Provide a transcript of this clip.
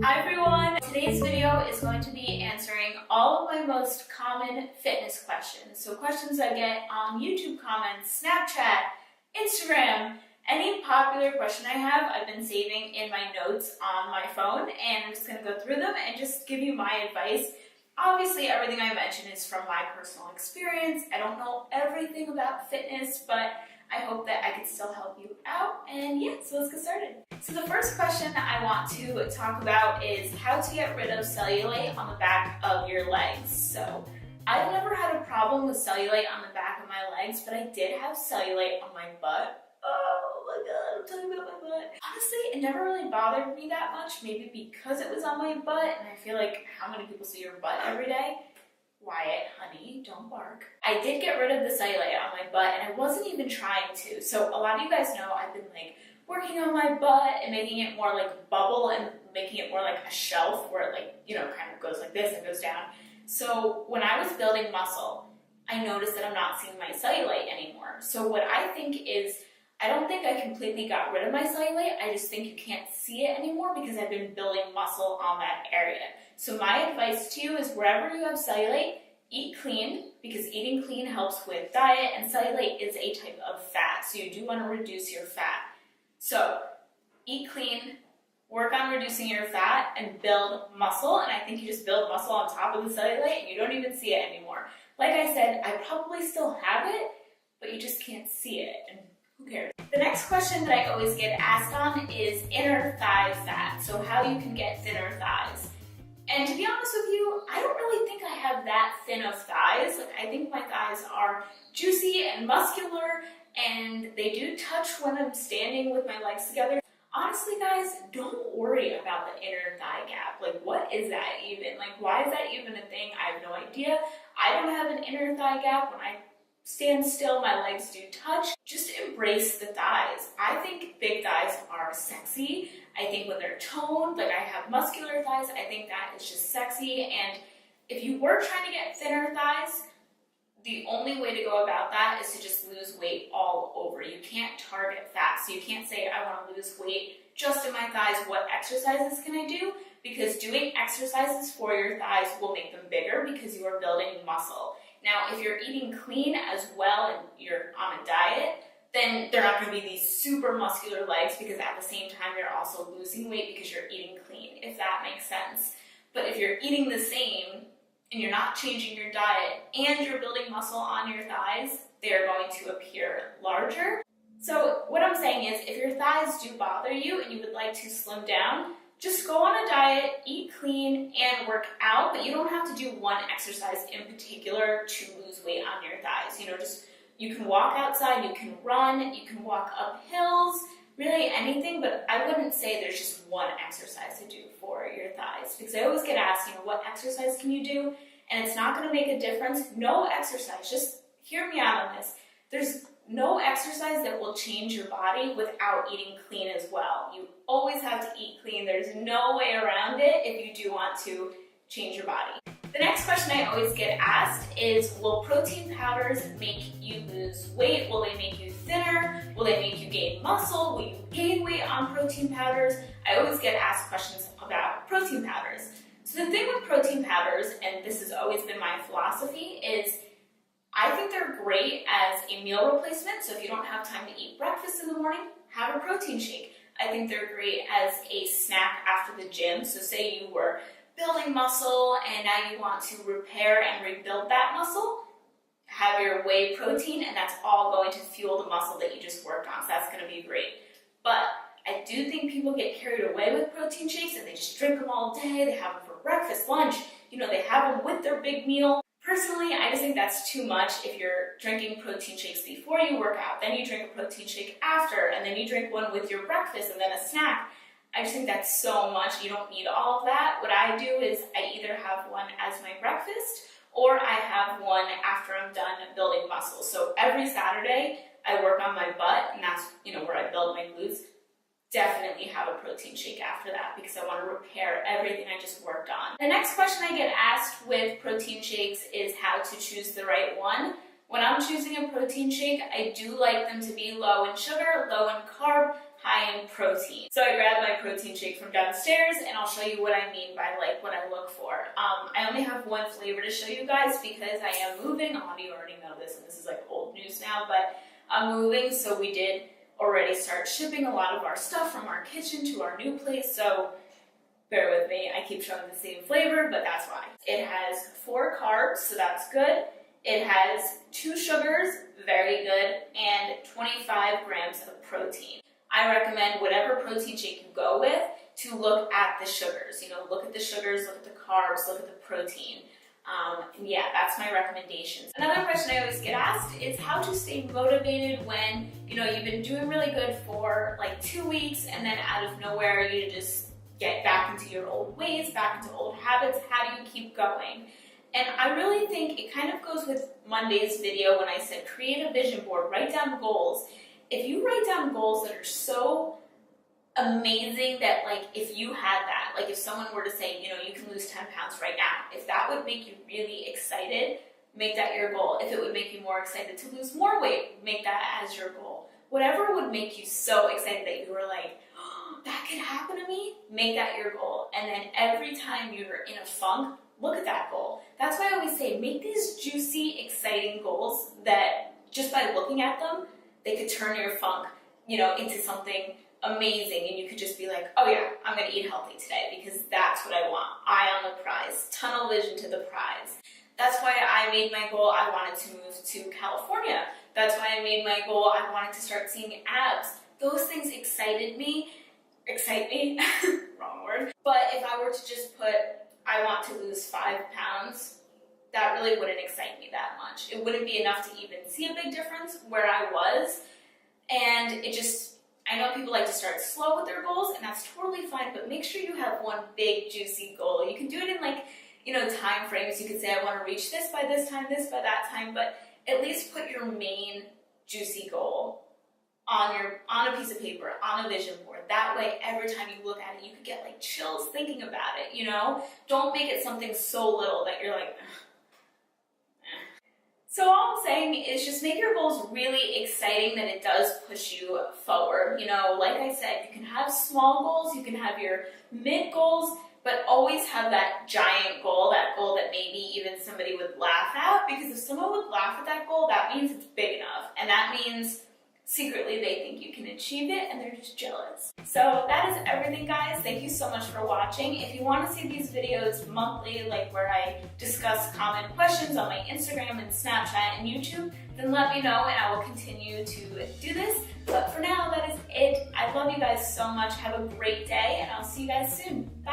Hi everyone! Today's video is going to be answering all of my most common fitness questions. So questions I get on YouTube comments, Snapchat, Instagram, any popular question I have, I've been saving in my notes on my phone, and I'm just going to go through them and just give you my advice. Obviously, everything I mention is from my personal experience. I don't know everything about fitness, but I hope that I can still help you out. And yeah, so let's get started. So the first question I want to talk about is how to get rid of cellulite on the back of your legs. So I've never had a problem with cellulite on the back of my legs, but I did have cellulite on my butt. Oh my god, I'm talking about my butt. Honestly, it never really bothered me that much, maybe because it was on my butt, and I feel like how many people see your butt every day? Wyatt, honey, don't bark. I did get rid of the cellulite on my butt, and I wasn't even trying to. So a lot of you guys know I've been like working on my butt and making it more like a bubble and making it more like a shelf where it like, you know, kind of goes like this and goes down. So when I was building muscle, I noticed that I'm not seeing my cellulite anymore. So what I think is, I don't think I completely got rid of my cellulite, I just think you can't see it anymore because I've been building muscle on that area. So my advice to you is wherever you have cellulite, eat clean, because eating clean helps with diet, and cellulite is a type of fat, so you do want to reduce your fat. So eat clean, work on reducing your fat, and build muscle, and I think you just build muscle on top of the cellulite and you don't even see it anymore. Like I said, I probably still have it, but you just can't see it, and who cares? The next question that I always get asked on is inner thigh fat, so how you can get thinner thighs. And to be honest with you, I don't really think I have that thin of thighs. Like, I think my thighs are juicy and muscular, and they do touch when I'm standing with my legs together. Honestly, guys, don't worry about the inner thigh gap. Like, what is that even? Like, why is that even a thing? I have no idea. I don't have an inner thigh gap. When I stand still, my legs do touch. Just embrace the thighs. I think big thighs are sexy. I think when they're toned, like I have muscular thighs, I think that is just sexy. And if you were trying to get thinner thighs, the only way to go about that is to just lose weight all over. You can't target fat. So you can't say, I want to lose weight just in my thighs. What exercises can I do? Because doing exercises for your thighs will make them bigger because you are building muscle. Now, if you're eating clean as well and you're on a diet, then they're not going to be these super muscular legs because at the same time you're also losing weight because you're eating clean, if that makes sense. But if you're eating the same and you're not changing your diet and you're building muscle on your thighs, they're going to appear larger. So what I'm saying is, if your thighs do bother you and you would like to slim down, just go on a diet, eat clean, and work out, but you don't have to do one exercise in particular to lose weight on your thighs. You know, just you can walk outside, you can run, you can walk up hills, really anything, but I wouldn't say there's just one exercise to do for your thighs, because I always get asked, you know, what exercise can you do? And it's not going to make a difference. No exercise, just hear me out on this. There's no exercise that will change your body without eating clean as well. You always have to eat clean. There's no way around it if you do want to change your body. The next question I always get asked is, will protein powders make you lose weight? Will they make you thinner? Will they make you gain muscle? Will you gain weight on protein powders? I always get asked questions about protein powders. So the thing with protein powders, and this has always been my philosophy, is I think they're great as a meal replacement. So if you don't have time to eat breakfast in the morning, have a protein shake. I think they're great as a snack after the gym. So say you were building muscle and now you want to repair and rebuild that muscle, have your whey protein, and that's all going to fuel the muscle that you just worked on. So that's going to be great. But I do think people get carried away with protein shakes and they just drink them all day. They have them for breakfast, lunch, you know, they have them with their big meal. Personally, I just think that's too much. If you're drinking protein shakes before you work out, then you drink a protein shake after, and then you drink one with your breakfast and then a snack, I just think that's so much. You don't need all of that. What I do is I either have one as my breakfast or I have one after I'm done building muscle. So every Saturday I work on my butt, and that's, you know, where I build my glutes. Definitely have a protein shake after that because I want to repair everything I just worked on. The next question I get asked with protein shakes is how to choose the right one. When I'm choosing a protein shake, I do like them to be low in sugar, low in carb, high in protein. protein. So I grabbed my protein shake from downstairs, and I'll show you what I mean by like what I look for. I only have one flavor to show you guys because I am moving. A lot of you already know this, and this is like old news now, but I'm moving, so we did already start shipping a lot of our stuff from our kitchen to our new place, so bear with me. I keep showing the same flavor, but that's why. It has 4 carbs, so that's good. It has 2 sugars, very good, and 25 grams of protein. I recommend whatever protein shake you go with to look at the sugars. You know, look at the sugars, look at the carbs, look at the protein. And yeah, that's my recommendations. Another question I always get asked is how to stay motivated when, you know, you've been doing really good for like 2 weeks and then out of nowhere you just get back into your old ways, back into old habits. How do you keep going? And I really think it kind of goes with Monday's video when I said create a vision board, write down goals. If you write down goals that are so amazing that like if you had that, like if someone were to say, you know, you can lose 10 pounds right now, if that would make you really excited, make that your goal. If it would make you more excited to lose more weight, make that as your goal. Whatever would make you so excited that you were like, oh, that could happen to me, make that your goal. And then every time you're in a funk, look at that goal. That's why I always say, make these juicy, exciting goals that just by looking at them, they could turn your funk, you know, into something amazing, and you could just be like, oh yeah, I'm gonna eat healthy today because that's what I want. Eye on the prize, tunnel vision to the prize. That's why I made my goal, I wanted to move to California. That's why I made my goal, I wanted to start seeing abs. Those things excite me, wrong word. But if I were to just put, I want to lose 5 pounds, that really wouldn't excite me that much. It wouldn't be enough to even see a big difference where I was. And it just, I know people like to start slow with their goals, and that's totally fine, but make sure you have one big, juicy goal. You can do it in like, you know, time frames. You could say, I want to reach this by this time, this by that time, but at least put your main juicy goal on a piece of paper, on a vision board. That way, every time you look at it, you could get like chills thinking about it, you know? Don't make it something so little that you're like, So all I'm saying is just make your goals really exciting that it does push you forward. You know, like I said, you can have small goals, you can have your mid goals, but always have that giant goal, that goal that maybe even somebody would laugh at, because if someone would laugh at that goal, that means it's big enough. And that means secretly they think you can achieve it and they're just jealous. So that is everything, guys. Thank you so much for watching. If you want to see these videos monthly, like where I discuss common questions on my Instagram and Snapchat and YouTube, then let me know and I will continue to do this. But for now, that is it. I love you guys so much. Have a great day and I'll see you guys soon. Bye.